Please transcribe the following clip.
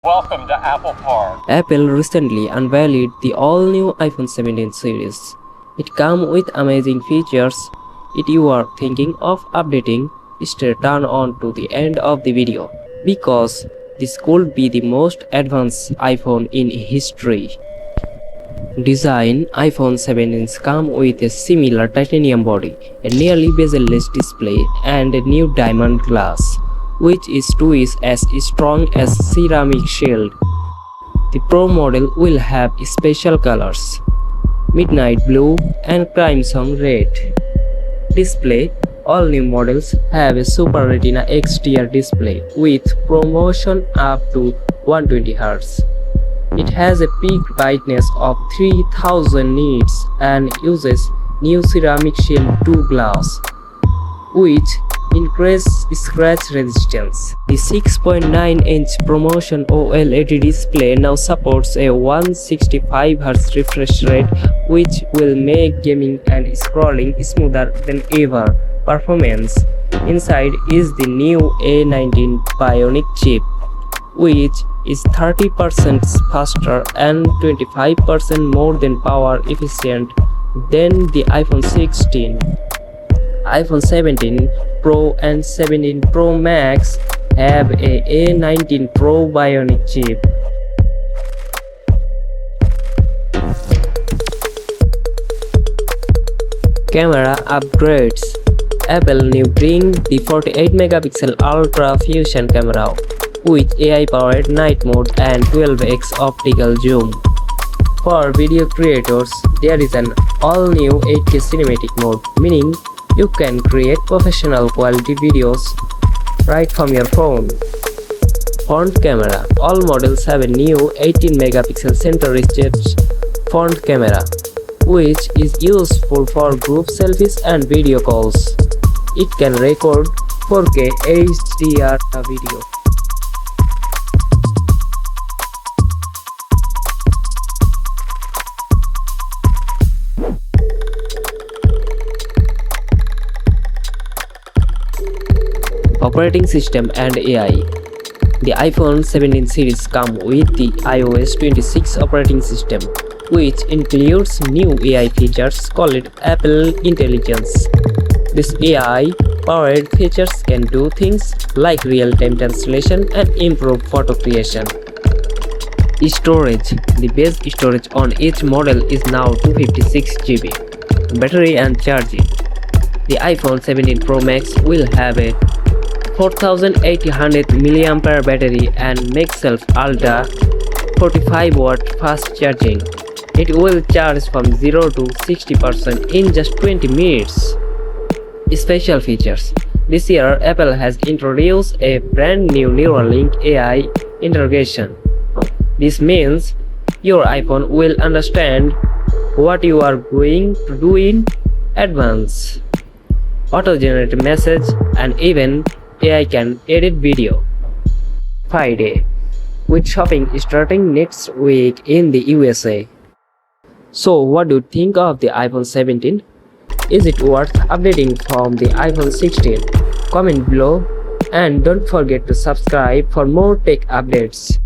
Welcome to Apple Park. Apple recently unveiled the all-new iPhone 17 series. It comes with amazing features. If you are thinking of updating, stay tuned on to the end of the video because this could be the most advanced iPhone in history. Design: iPhone 17 comes with a similar titanium body, a nearly bezel-less display, and a new diamond glass, which is twice as strong as ceramic shield. The Pro model will have special colors: midnight blue and crimson red. Display: all new models have a Super Retina XDR display with ProMotion up to 120Hz. It has a peak brightness of 3000 nits and uses new ceramic shield 2 glass, which increases scratch resistance. The 6.9-inch ProMotion OLED display now supports a 165Hz refresh rate, which will make gaming and scrolling smoother than ever. Performance: inside is the new A19 Bionic chip, which is 30% faster and 25% more power efficient than the iPhone 16. iPhone 17 Pro and 17 Pro Max have a A19 Pro Bionic chip. Camera upgrades: Apple now bring the 48-megapixel Ultra Fusion camera with AI-powered night mode and 12x optical zoom. For video creators, there is an all-new 8K cinematic mode, meaning you can create professional quality videos right from your phone. Front camera: all models have a new 18-megapixel center-staged front camera, which is useful for group selfies and video calls. It can record 4K HDR video. Operating system and AI: the iPhone 17 series comes with the iOS 26 operating system, which includes new AI features called Apple Intelligence. This AI-powered features can do things like real-time translation and improve photo creation. Storage: the base storage on each model is now 256GB. Battery and charging: the iPhone 17 Pro Max will have a 4800 mAh battery and Maxself Ultra 45-watt fast charging. It will charge from 0 to 60% in just 20 minutes. Special features: this year, Apple has introduced a brand new Neuralink AI integration. This means your iPhone will understand what you are going to do in advance, auto-generate message, and even AI can edit video. Friday, with shopping starting next week in the USA. So what do you think of the iPhone 17? Is it worth updating from the iPhone 16? Comment below and don't forget to subscribe for more tech updates.